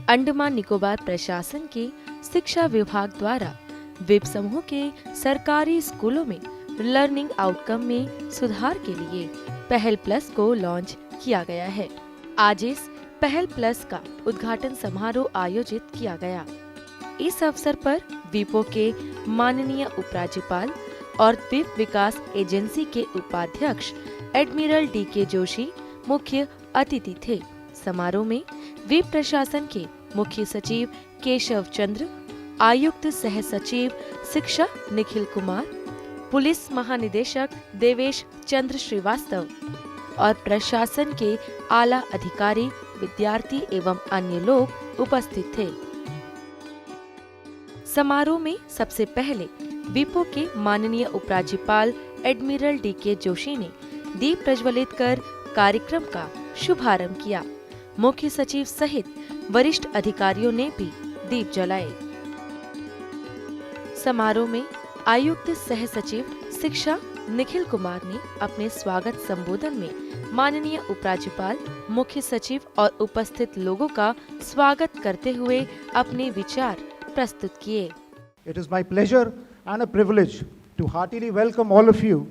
अंडमान निकोबार प्रशासन के शिक्षा विभाग द्वारा द्वीप समूह के सरकारी स्कूलों में लर्निंग आउटकम में सुधार के लिए पहल प्लस को लॉन्च किया गया है। आज इस पहल प्लस का उद्घाटन समारोह आयोजित किया गया। इस अवसर पर द्वीपों के माननीय उपराज्यपाल और द्वीप विकास एजेंसी के उपाध्यक्ष एडमिरल डी.के. जोशी मुख्य अतिथि थे। समारोह में द्वीप प्रशासन के मुख्य सचिव केशव चंद्र, आयुक्त सह सचिव शिक्षा निखिल कुमार, पुलिस महानिदेशक देवेश चंद्र श्रीवास्तव और प्रशासन के आला अधिकारी, विद्यार्थी एवं अन्य लोग उपस्थित थे। समारोह में सबसे पहले द्वीपों के माननीय उपराज्यपाल एडमिरल डी.के. जोशी ने दीप प्रज्वलित कर कार्यक्रम का शुभारंभ किया। मुख्य सचिव सहित वरिष्ठ अधिकारियों ने भी दीप जलाए। समारोह में आयुक्त सह सचिव शिक्षा निखिल कुमार ने अपने स्वागत संबोधन में माननीय उपराज्यपाल, मुख्य सचिव और उपस्थित लोगों का स्वागत करते हुए अपने विचार प्रस्तुत किए। It is my pleasure and a privilege to heartily welcome all of you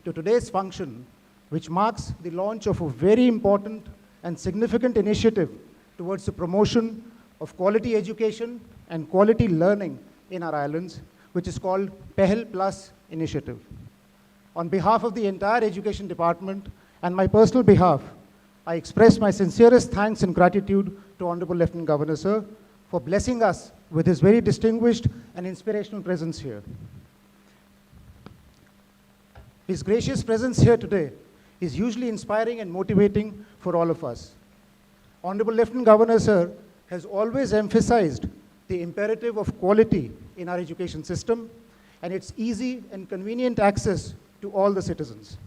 to today's function, which marks the launch of a very important and significant initiative towards the promotion of quality education and quality learning in our islands, which is called Pehal Plus Initiative. On behalf of the entire Education Department and my personal behalf, I express my sincerest thanks and gratitude to Honorable Lieutenant Governor Sir for blessing us with his very distinguished and inspirational presence here. His gracious presence here today is hugely inspiring and motivating for all of us. Honorable Lieutenant Governor Sir has always emphasized the imperative of quality in our education system and its easy and convenient access to all the citizens.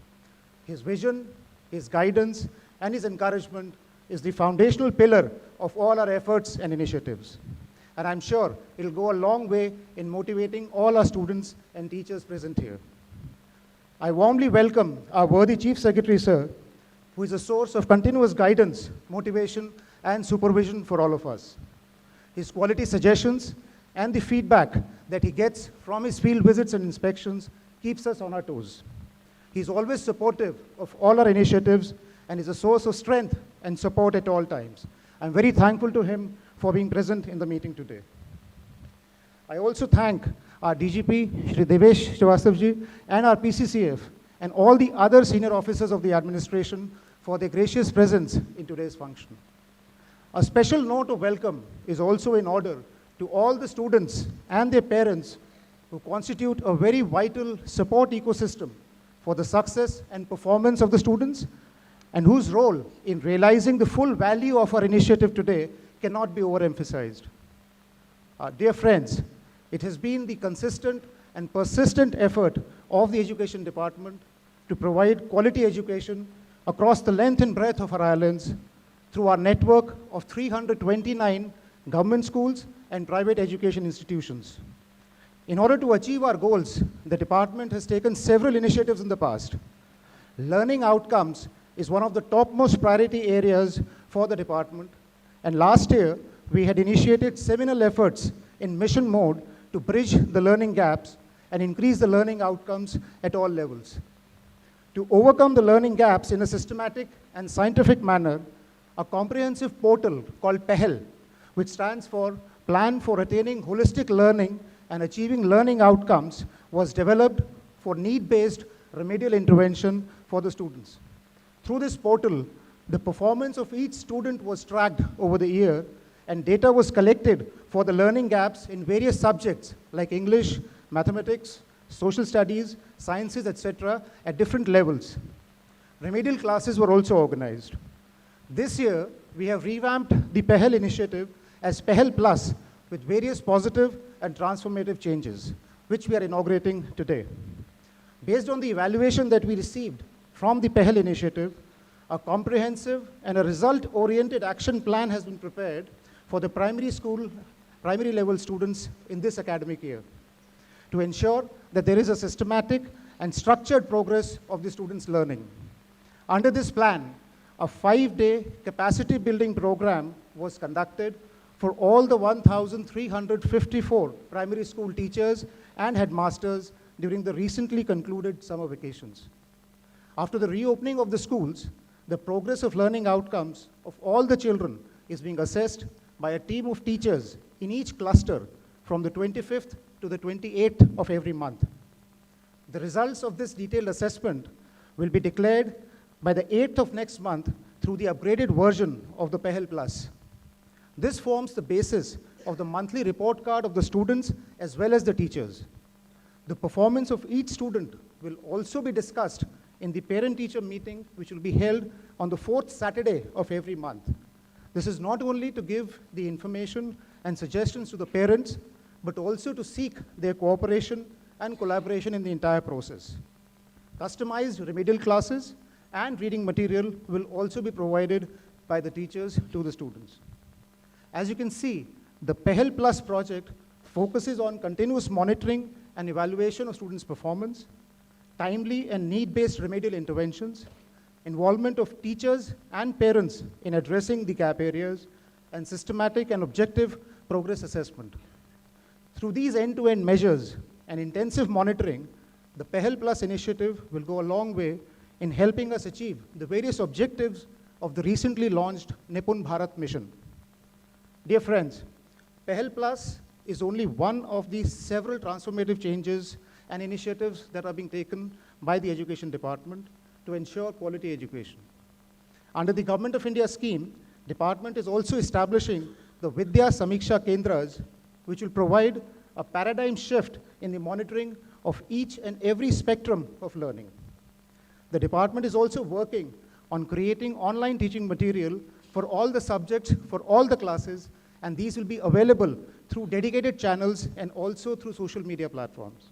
His vision, his guidance, and his encouragement is the foundational pillar of all our efforts and initiatives. And I'm sure it'll go a long way in motivating all our students and teachers present here. I warmly welcome our worthy Chief Secretary, Sir, who is a source of continuous guidance, motivation, and supervision for all of us. His quality suggestions and the feedback that he gets from his field visits and inspections keeps us on our toes. He's always supportive of all our initiatives and is a source of strength and support at all times. I'm very thankful to him for being present in the meeting today. I also thank our DGP, Shri Devesh Srivastava, and our PCCF, and all the other senior officers of the administration for their gracious presence in today's function. A special note of welcome is also in order to all the students and their parents who constitute a very vital support ecosystem for the success and performance of the students, and whose role in realizing the full value of our initiative today cannot be overemphasized. Dear friends, it has been the consistent and persistent effort of the Education Department to provide quality education across the length and breadth of our islands through our network of 329 government schools and private education institutions. In order to achieve our goals, the department has taken several initiatives in the past. Learning outcomes is one of the topmost priority areas for the department, and last year we had initiated seminal efforts in mission mode to bridge the learning gaps and increase the learning outcomes at all levels. To overcome the learning gaps in a systematic and scientific manner, a comprehensive portal called PEHL, which stands for Plan for Attaining Holistic Learning and Achieving Learning Outcomes, was developed for need-based remedial intervention for the students. Through this portal, the performance of each student was tracked over the year, and data was collected for the learning gaps in various subjects like English, mathematics, social studies, sciences, etc. at different levels. Remedial classes were also organized. This year, we have revamped the PEHL initiative as PEHL Plus with various positive and transformative changes, which we are inaugurating today. Based on the evaluation that we received from the PEHL initiative, a comprehensive and a result-oriented action plan has been prepared for the primary level students in this academic year to ensure that there is a systematic and structured progress of the students' learning. Under this plan, a 5-day capacity building program was conducted for all the 1,354 primary school teachers and headmasters during the recently concluded summer vacations. After the reopening of the schools, the progress of learning outcomes of all the children is being assessed by a team of teachers in each cluster from the 25th to the 28th of every month. The results of this detailed assessment will be declared by the 8th of next month through the upgraded version of the PEHL Plus. This forms the basis of the monthly report card of the students as well as the teachers. The performance of each student will also be discussed in the parent-teacher meeting, which will be held on the 4th Saturday of every month. This is not only to give the information and suggestions to the parents, but also to seek their cooperation and collaboration in the entire process. Customized remedial classes and reading material will also be provided by the teachers to the students. As you can see, the PEHL Plus project focuses on continuous monitoring and evaluation of students' performance, timely and need-based remedial interventions, involvement of teachers and parents in addressing the gap areas, and systematic and objective progress assessment. Through these end-to-end measures and intensive monitoring, the PEHL Plus initiative will go a long way in helping us achieve the various objectives of the recently launched Nipun Bharat mission. Dear friends, PEHL Plus is only one of the several transformative changes and initiatives that are being taken by the Education Department to ensure quality education. Under the Government of India scheme, Department is also establishing the Vidya Samiksha Kendras, which will provide a paradigm shift in the monitoring of each and every spectrum of learning. The department is also working on creating online teaching material for all the subjects, for all the classes, and these will be available through dedicated channels and also through social media platforms.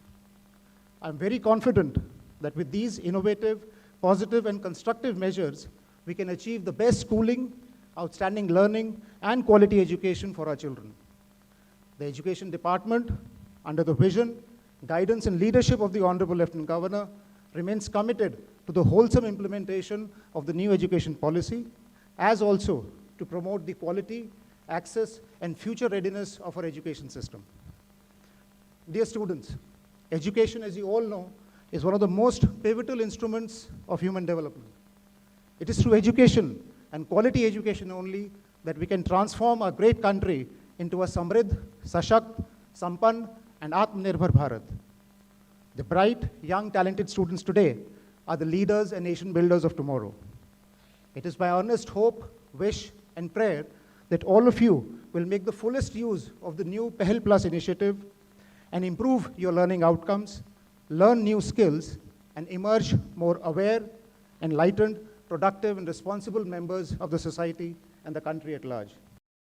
I'm very confident that with these innovative, positive, and constructive measures, we can achieve the best schooling, outstanding learning, and quality education for our children. The Education Department, under the vision, guidance, and leadership of the Honorable Lieutenant Governor, remains committed to the wholesome implementation of the new education policy, as also to promote the quality, access, and future readiness of our education system. Dear students, education, as you all know, is one of the most pivotal instruments of human development. It is through education and quality education only that we can transform our great country into a Samridh, Sashakt, Sampann, and Atmanirbhar Bharat. The bright, young, talented students today are the leaders and nation builders of tomorrow. It is my earnest hope, wish, and prayer that all of you will make the fullest use of the new PEHL Plus initiative and improve your learning outcomes, learn new skills, and emerge more aware, enlightened, productive, and responsible members of the society and the country at large.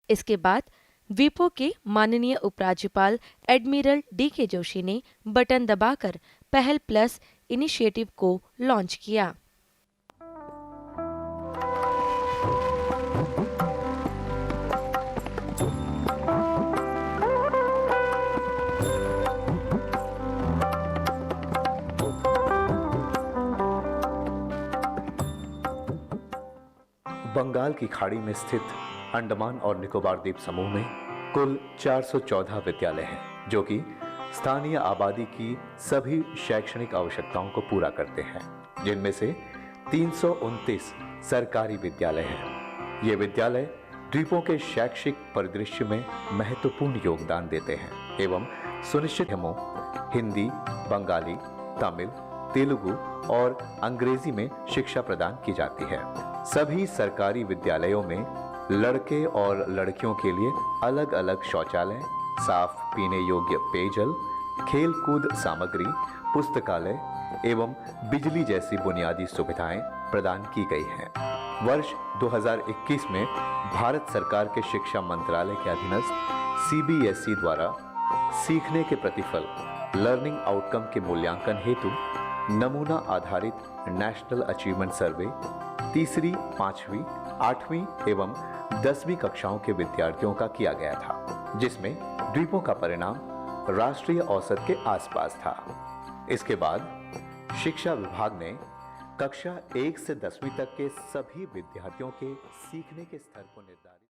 इसके बाद वीपो के माननीय उपराज्यपाल admiral DK. Joshi ने button दबाकर पहल plus initiative को लॉन्च किया। बंगाल की खाड़ी में स्थित अंडमान और निकोबार द्वीप समूह में कुल 414 विद्यालय हैं, जो कि स्थानीय आबादी की सभी शैक्षणिक आवश्यकताओं को पूरा करते हैं, जिनमें से 329 सरकारी विद्यालय हैं। ये विद्यालय द्वीपों के शैक्षिक परिदृश्य में महत्वपूर्ण योगदान देते हैं एवं सुनिश्चित हिंदी, बंगाली, तमिल, तेलुगु और अंग्रेजी में शिक्षा प्रदान की जाती है। सभी सरकारी विद्यालयों में लड़के और लड़कियों के लिए अलग अलग शौचालय, साफ पीने योग्य पेयजल, खेल कूद सामग्री, पुस्तकालय एवं बिजली जैसी बुनियादी सुविधाएं प्रदान की गई हैं। वर्ष 2021 में भारत सरकार के शिक्षा मंत्रालय के अधीनस्थ CBSE द्वारा सीखने के प्रतिफल लर्निंग आउटकम के मूल्यांकन हेतु नमूना आधारित नेशनल अचीवमेंट सर्वे तीसरी, 5वीं, 8वीं एवं 10वीं कक्षाओं के विद्यार्थियों का किया गया था, जिसमें द्वीपों का परिणाम राष्ट्रीय औसत के आसपास था। इसके बाद शिक्षा विभाग ने कक्षा 1 से 10वीं तक के सभी विद्यार्थियों के सीखने के स्तर को निर्धारित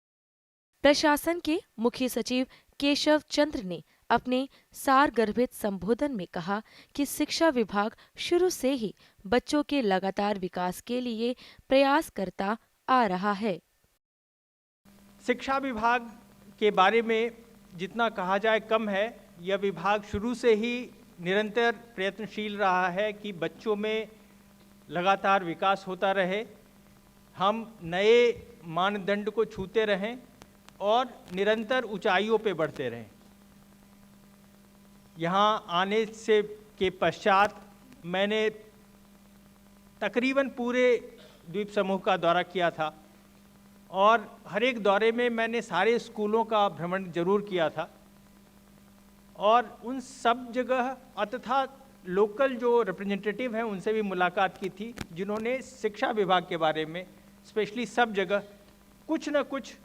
प्रशासन के मुख्य सचिव केशव चंद्र ने अपने सारगर्भित संबोधन में कहा कि शिक्षा विभाग शुरू से ही बच्चों के लगातार विकास के लिए प्रयास करता आ रहा है। शिक्षा विभाग के बारे में जितना कहा जाए कम है। यह विभाग शुरू से ही निरंतर प्रयत्नशील रहा है कि बच्चों में लगातार विकास होता रहे, हम नए मानदंड को छूते रहें और निरंतर ऊंचाइयों पे बढ़ते रहें। यहाँ आने से के पश्चात मैंने तकरीबन पूरे द्वीप समूह का दौरा किया था और हर एक दौरे में मैंने सारे स्कूलों का भ्रमण जरूर किया था और उन सब जगह तथा लोकल जो रिप्रेजेंटेटिव हैं उनसे भी मुलाकात की थी, जिन्होंने शिक्षा विभाग के बारे में स्पेशली सब जगह कुछ न कुछ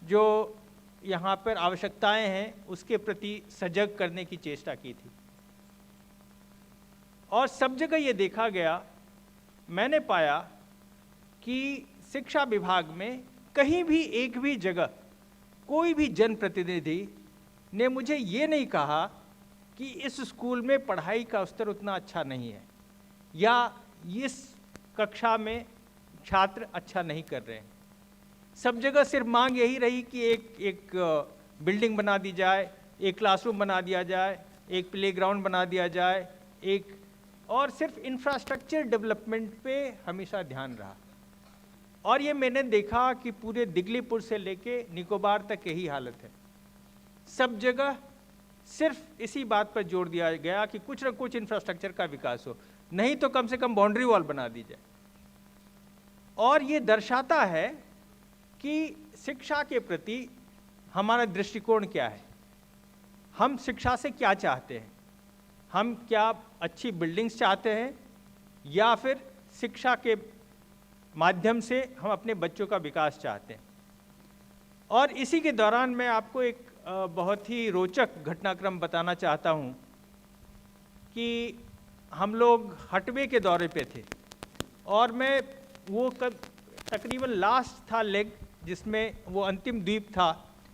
जो यहाँ पर आवश्यकताएं हैं उसके प्रति सजग करने की चेष्टा की थी। और सब जगह ये देखा गया, मैंने पाया कि शिक्षा विभाग में कहीं भी एक भी जगह कोई भी जनप्रतिनिधि ने मुझे ये नहीं कहा कि इस स्कूल में पढ़ाई का स्तर उतना अच्छा नहीं है या इस कक्षा में छात्र अच्छा नहीं कर रहे हैं। सब जगह सिर्फ मांग यही रही कि एक बिल्डिंग बना दी जाए, एक क्लासरूम बना दिया जाए, एक प्लेग्राउंड बना दिया जाए, और सिर्फ इंफ्रास्ट्रक्चर डेवलपमेंट पे हमेशा ध्यान रहा। और ये मैंने देखा कि पूरे दिगलीपुर से लेके निकोबार तक यही हालत है। सब जगह सिर्फ इसी बात पर जोर दिया गया कि कुछ न कुछ इंफ्रास्ट्रक्चर का विकास हो, नहीं तो कम से कम बाउंड्री वॉल बना दी जाए। और ये दर्शाता है कि शिक्षा के प्रति हमारा दृष्टिकोण क्या है, हम शिक्षा से क्या चाहते हैं, हम क्या अच्छी बिल्डिंग्स चाहते हैं या फिर शिक्षा के माध्यम से हम अपने बच्चों का विकास चाहते हैं। और इसी के दौरान मैं आपको एक बहुत ही रोचक घटनाक्रम बताना चाहता हूँ कि हम लोग हटवे के दौरे पे थे और मैं वो तकरीबन लास्ट था लेग जिसमें वो अंतिम द्वीप था।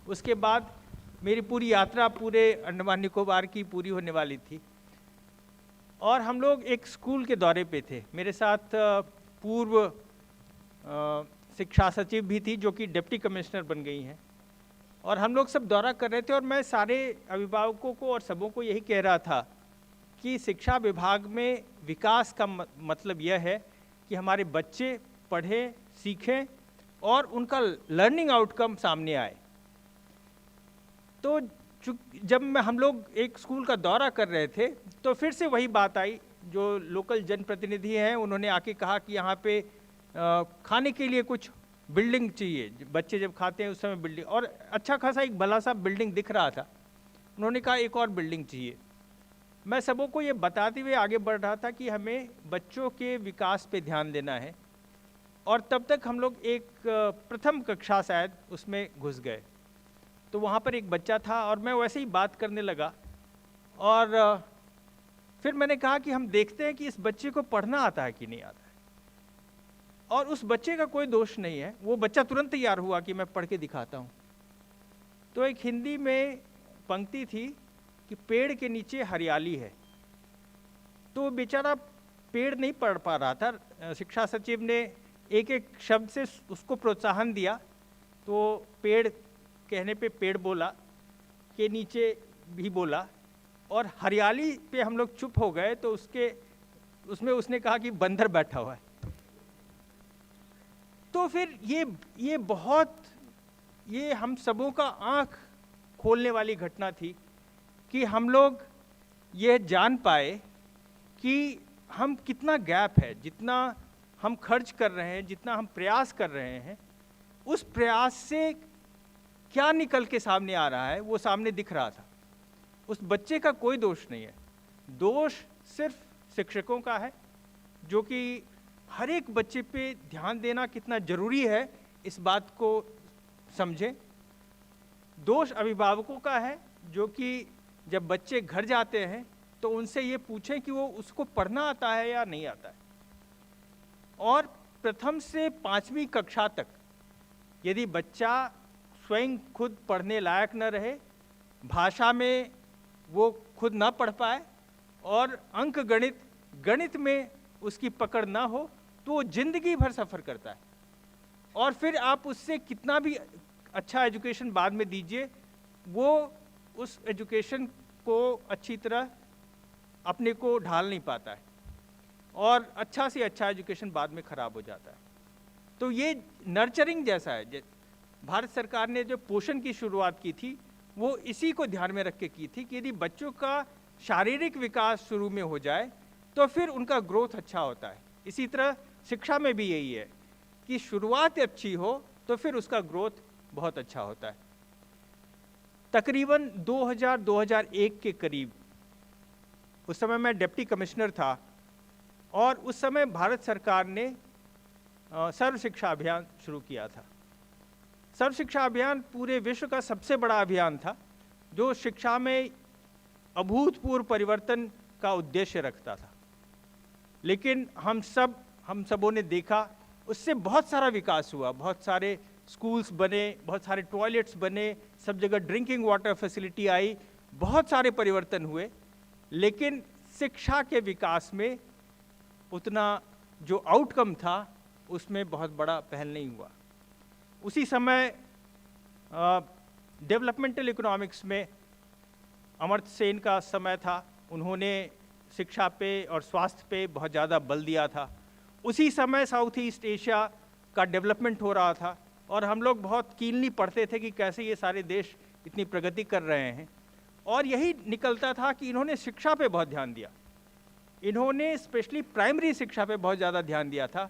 उसके बाद मेरी पूरी यात्रा पूरे अंडमान निकोबार की पूरी होने वाली थी और हम लोग एक स्कूल के दौरे पे थे। मेरे साथ पूर्व शिक्षा सचिव भी थी जो कि डिप्टी कमिश्नर बन गई हैं और हम लोग सब दौरा कर रहे थे और मैं सारे अभिभावकों को और सबों को यही कह रहा था कि शिक्षा विभाग में विकास का मतलब यह है कि हमारे बच्चे पढ़ें, सीखें और उनका लर्निंग आउटकम सामने आए। तो जब हम लोग एक स्कूल का दौरा कर रहे थे तो फिर से वही बात आई, जो लोकल जनप्रतिनिधि हैं उन्होंने आके कहा कि यहाँ पे खाने के लिए कुछ बिल्डिंग चाहिए, बच्चे जब खाते हैं उस समय बिल्डिंग, और अच्छा खासा एक भला सा बिल्डिंग दिख रहा था। उन्होंने कहा एक और बिल्डिंग चाहिए। मैं सबों को ये बताते हुए आगे बढ़ रहा था कि हमें बच्चों के विकास पे ध्यान देना है और तब तक हम लोग एक प्रथम कक्षा शायद उसमें घुस गए। तो वहाँ पर एक बच्चा था और मैं वैसे ही बात करने लगा और फिर मैंने कहा कि हम देखते हैं कि इस बच्चे को पढ़ना आता है कि नहीं आता है। और उस बच्चे का कोई दोष नहीं है, वो बच्चा तुरंत तैयार हुआ कि मैं पढ़ के दिखाता हूँ। तो एक हिंदी में पंक्ति थी कि पेड़ के नीचे हरियाली है। तो बेचारा पेड़ नहीं पढ़ पा रहा था। शिक्षा सचिव ने एक एक शब्द से उसको प्रोत्साहन दिया। तो पेड़ कहने पे पेड़ बोला, के नीचे भी बोला और हरियाली पे हम लोग चुप हो गए। तो उसमें उसने कहा कि बंदर बैठा हुआ है। तो फिर ये हम सबों का आँख खोलने वाली घटना थी कि हम लोग ये जान पाए कि हम कितना गैप है, जितना हम खर्च कर रहे हैं, जितना हम प्रयास कर रहे हैं, उस प्रयास से क्या निकल के सामने आ रहा है वो सामने दिख रहा था। उस बच्चे का कोई दोष नहीं है, दोष सिर्फ शिक्षकों का है जो कि हर एक बच्चे पे ध्यान देना कितना जरूरी है इस बात को समझें। दोष अभिभावकों का है जो कि जब बच्चे घर जाते हैं तो उनसे ये पूछें कि वो उसको पढ़ना आता है या नहीं आता है। और प्रथम से 5वीं कक्षा तक यदि बच्चा स्वयं खुद पढ़ने लायक न रहे, भाषा में वो खुद ना पढ़ पाए और अंक गणित में उसकी पकड़ ना हो, तो वो जिंदगी भर सफ़र करता है। और फिर आप उससे कितना भी अच्छा एजुकेशन बाद में दीजिए, वो उस एजुकेशन को अच्छी तरह अपने को ढाल नहीं पाता है और अच्छा से अच्छा एजुकेशन बाद में ख़राब हो जाता है। तो ये नर्चरिंग जैसा है। भारत सरकार ने जो पोषण की शुरुआत की थी वो इसी को ध्यान में रख के की थी कि यदि बच्चों का शारीरिक विकास शुरू में हो जाए तो फिर उनका ग्रोथ अच्छा होता है। इसी तरह शिक्षा में भी यही है कि शुरुआत अच्छी हो तो फिर उसका ग्रोथ बहुत अच्छा होता है। तकरीबन 2000-2001 के करीब, उस समय मैं डिप्टी कमिश्नर था और उस समय भारत सरकार ने सर्व शिक्षा अभियान शुरू किया था। सर्व शिक्षा अभियान पूरे विश्व का सबसे बड़ा अभियान था जो शिक्षा में अभूतपूर्व परिवर्तन का उद्देश्य रखता था। लेकिन हम सबों ने देखा उससे बहुत सारा विकास हुआ, बहुत सारे स्कूल्स बने, बहुत सारे टॉयलेट्स बने, सब जगह ड्रिंकिंग वाटर फैसिलिटी आई, बहुत सारे परिवर्तन हुए, लेकिन शिक्षा के विकास में उतना जो आउटकम था उसमें बहुत बड़ा पहल नहीं हुआ। उसी समय डेवलपमेंटल इकोनॉमिक्स में अमर्त्य सेन का समय था, उन्होंने शिक्षा पे और स्वास्थ्य पे बहुत ज़्यादा बल दिया था। उसी समय साउथ ईस्ट एशिया का डेवलपमेंट हो रहा था और हम लोग बहुत कीनली पढ़ते थे कि कैसे ये सारे देश इतनी प्रगति कर रहे हैं, और यही निकलता था कि इन्होंने शिक्षा पे बहुत ध्यान दिया। इन्होंने स्पेशली प्राइमरी शिक्षा पे बहुत ज़्यादा ध्यान दिया था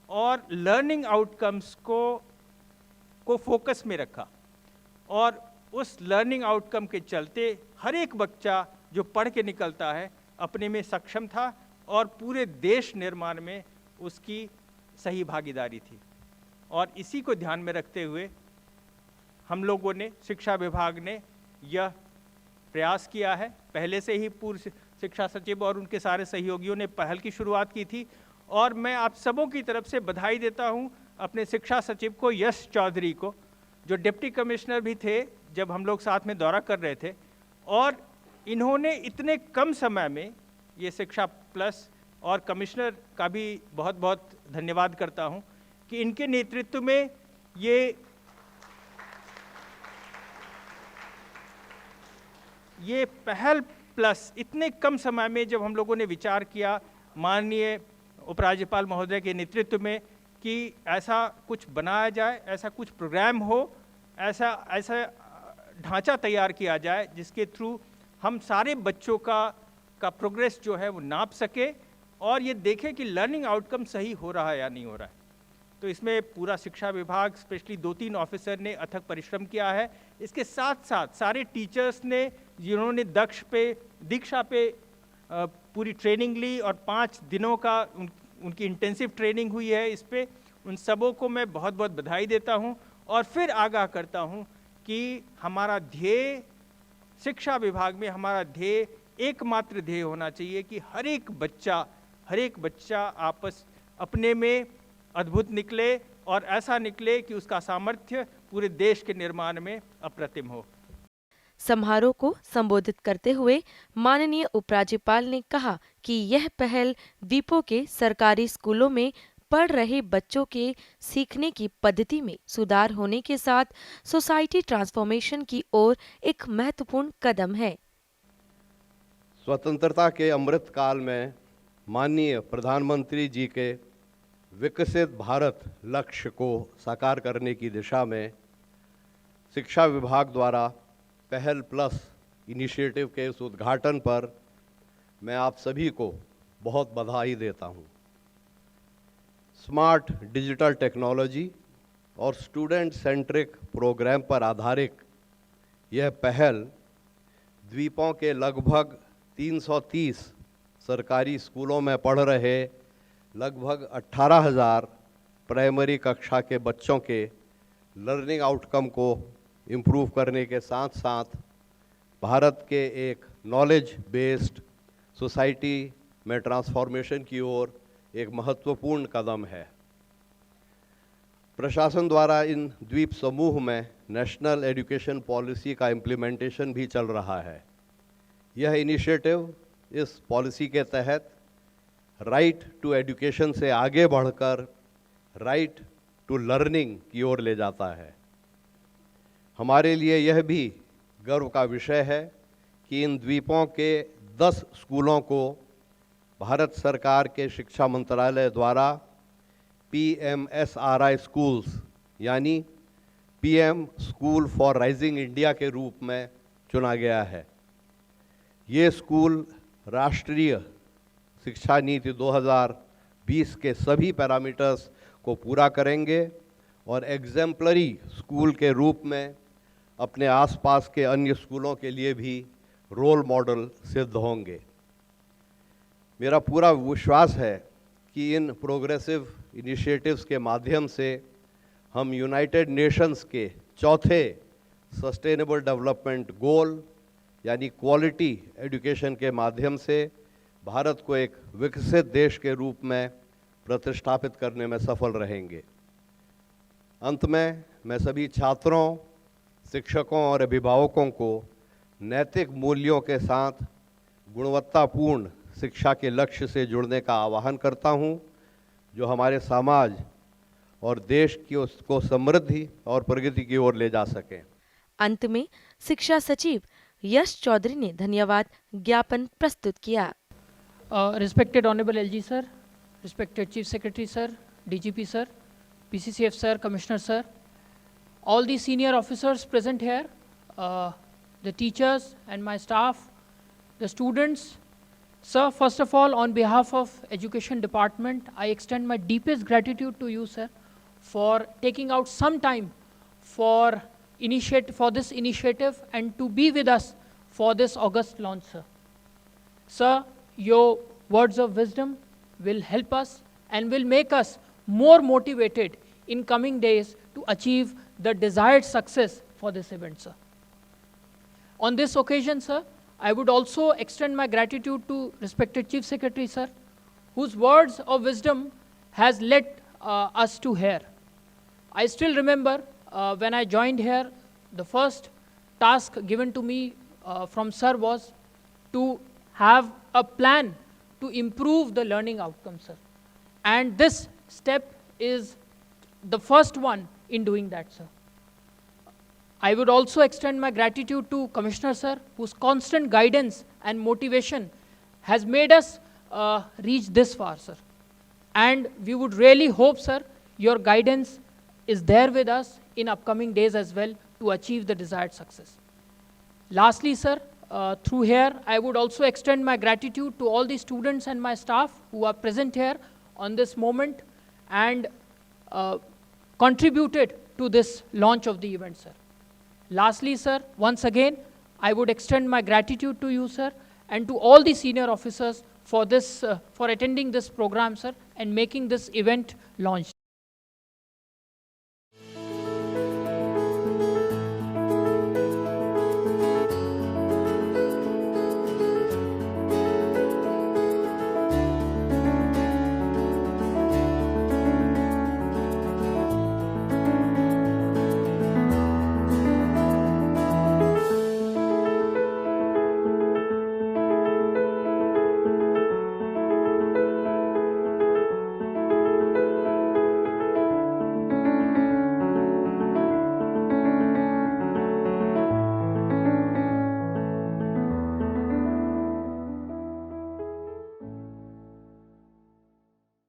और लर्निंग आउटकम्स को फोकस में रखा, और उस लर्निंग आउटकम के चलते हर एक बच्चा जो पढ़ के निकलता है अपने में सक्षम था और पूरे देश निर्माण में उसकी सही भागीदारी थी। और इसी को ध्यान में रखते हुए हम लोगों ने, शिक्षा विभाग ने यह प्रयास किया है। पहले से ही पूर्व शिक्षा सचिव और उनके सारे सहयोगियों ने पहल की शुरुआत की थी, और मैं आप सबों की तरफ से बधाई देता हूं अपने शिक्षा सचिव को, यश चौधरी को, जो डिप्टी कमिश्नर भी थे जब हम लोग साथ में दौरा कर रहे थे, और इन्होंने इतने कम समय में ये शिक्षा प्लस, और कमिश्नर का भी बहुत बहुत धन्यवाद करता हूं कि इनके नेतृत्व में ये पहल प्लस इतने कम समय में जब हम लोगों ने विचार किया माननीय उपराज्यपाल महोदय के नेतृत्व में कि ऐसा कुछ बनाया जाए, ऐसा कुछ प्रोग्राम हो, ऐसा ढांचा तैयार किया जाए जिसके थ्रू हम सारे बच्चों का प्रोग्रेस जो है वो नाप सके और ये देखें कि लर्निंग आउटकम सही हो रहा है या नहीं हो रहा है। तो इसमें पूरा शिक्षा विभाग, स्पेशली 2-3 ऑफिसर ने अथक परिश्रम किया है। इसके साथ साथ सारे टीचर्स ने, जिन्होंने दीक्षा पे पूरी ट्रेनिंग ली और 5 दिनों का उनकी इंटेंसिव ट्रेनिंग हुई है इस पे, उन सबों को मैं बहुत बहुत बधाई देता हूं और फिर आगाह करता हूं कि हमारा ध्येय, शिक्षा विभाग में हमारा ध्येय, एकमात्र ध्येय होना चाहिए कि हर एक बच्चा अपने में अद्भुत निकले और ऐसा निकले कि उसका सामर्थ्य पूरे देश के निर्माण में अप्रतिम हो। समारोह को संबोधित करते हुए माननीय उपराज्यपाल ने कहा कि यह पहल वीपो के सरकारी स्कूलों में पढ़ रहे बच्चों के सीखने की पद्धति में सुधार होने के साथ सोसाइटी ट्रांसफॉर्मेशन की ओर एक महत्वपूर्ण कदम है। स्वतंत्रता के अमृत काल में माननीय प्रधानमंत्री जी के विकसित भारत लक्ष्य को साकार करने की दिशा में शिक्षा विभाग द्वारा पहल प्लस इनिशिएटिव के इस उद्घाटन पर मैं आप सभी को बहुत बधाई देता हूं। स्मार्ट डिजिटल टेक्नोलॉजी और स्टूडेंट सेंट्रिक प्रोग्राम पर आधारित यह पहल द्वीपों के लगभग 330 सरकारी स्कूलों में पढ़ रहे लगभग 18,000 प्राइमरी कक्षा के बच्चों के लर्निंग आउटकम को इम्प्रूव करने के साथ साथ भारत के एक नॉलेज बेस्ड सोसाइटी में ट्रांसफॉर्मेशन की ओर एक महत्वपूर्ण कदम है। प्रशासन द्वारा इन द्वीप समूह में नेशनल एजुकेशन पॉलिसी का इम्प्लीमेंटेशन भी चल रहा है। यह इनिशिएटिव इस पॉलिसी के तहत राइट टू एजुकेशन से आगे बढ़कर राइट टू लर्निंग की ओर ले जाता है। हमारे लिए यह भी गर्व का विषय है कि इन द्वीपों के 10 स्कूलों को भारत सरकार के शिक्षा मंत्रालय द्वारा PMSRI स्कूल्स यानी PM school for rising India के रूप में चुना गया है। ये स्कूल राष्ट्रीय शिक्षा नीति 2020 के सभी पैरामीटर्स को पूरा करेंगे और एग्जेम्पलरी स्कूल के रूप में अपने आसपास के अन्य स्कूलों के लिए भी रोल मॉडल सिद्ध होंगे। मेरा पूरा विश्वास है कि इन प्रोग्रेसिव इनिशिएटिव्स के माध्यम से हम यूनाइटेड नेशंस के चौथे सस्टेनेबल डेवलपमेंट गोल यानी क्वालिटी एजुकेशन के माध्यम से भारत को एक विकसित देश के रूप में प्रतिष्ठापित करने में सफल रहेंगे। अंत में मैं सभी छात्रों, शिक्षकों और अभिभावकों को नैतिक मूल्यों के साथ गुणवत्तापूर्ण शिक्षा के लक्ष्य से जुड़ने का आह्वान करता हूं, जो हमारे समाज और देश की उसको समृद्धि और प्रगति की ओर ले जा सकें। अंत में शिक्षा सचिव यश चौधरी ने धन्यवाद ज्ञापन प्रस्तुत किया। Respected Honorable LG Sir, respected Chief Secretary Sir, DGP Sir, PCCF Sir, Commissioner Sir, all the senior officers present here, the teachers and my staff, the students. Sir, first of all, on behalf of Education Department, I extend my deepest gratitude to you, sir, for taking out some time for this initiative and to be with us for this August launch, sir. Sir, your words of wisdom will help us and will make us more motivated in coming days to achieve the desired success for this event, sir. On this occasion, sir, I would also extend my gratitude to respected Chief Secretary, sir, whose words of wisdom has led us to here. I still remember when I joined here, the first task given to me from sir was to have a plan to improve the learning outcomes, sir. And this step is the first one in doing that, sir. I would also extend my gratitude to Commissioner Sir, whose constant guidance and motivation has made us reach this far, sir. And we would really hope, sir, your guidance is there with us in upcoming days as well to achieve the desired success. Lastly, sir, through here, I would also extend my gratitude to all the students and my staff who are present here on this moment and contributed to this launch of the event, sir. Lastly, sir, once again, I would extend my gratitude to you, sir, and to all the senior officers for this, for attending this program, sir, and making this event launch,